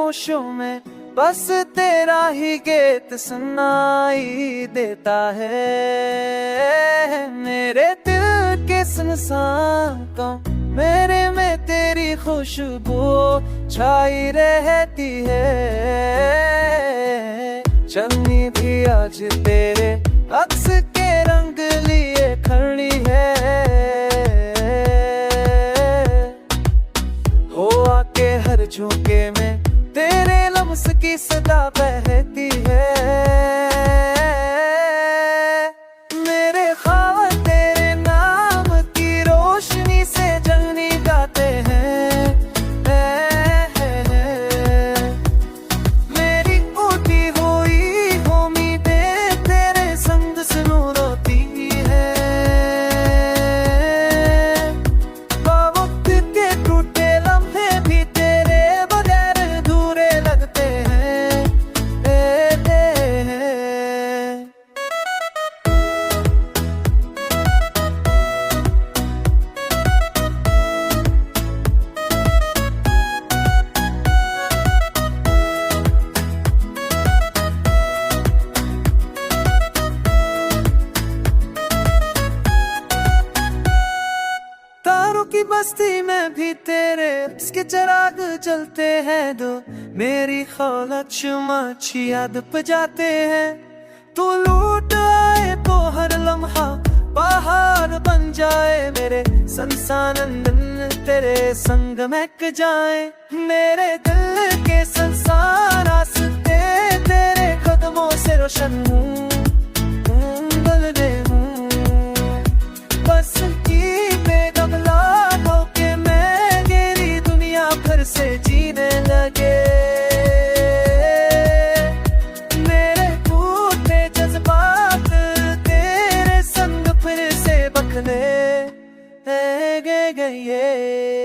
खामोशों में बस तेरा ही गीत सुनाई देता है। मेरे दिल के सुनसान मेरे में तेरी खुशबू छाई रहती है। चलनी भी आज तेरे अक्स के रंग लिए खड़ी है। हो आके हर झोंके में तेरे लफ्ज़ की सदा बहती है। मेरे ख्वाब तेरे नाम की रोशनी से जलनी गाते हैं। मेरी उठी हुई उम्मीदें तेरे संग सुनो रोती है। वक्त के टूटे लम्हे भी तेरे बगैर अधूरे लगते हैं। तारों की बस्ती में भी तेरे इसके चिराग जलते हैं। दो मेरी खौलत शुमाची याद जाते हैं। तू लूट आए तो हर लम्हा पहाड़ बन जाए। मेरे संसानंदन तेरे संग महक जाए। मेरे दिल के संसार रास्ते तेरे कदमों से रोशन हूँ। बलने हूँ बस की बेगमला होके मैं गेरी दुनिया भर से जीने लगे। मेरे टूटे जज्बात तेरे संग फिर से बखने गए।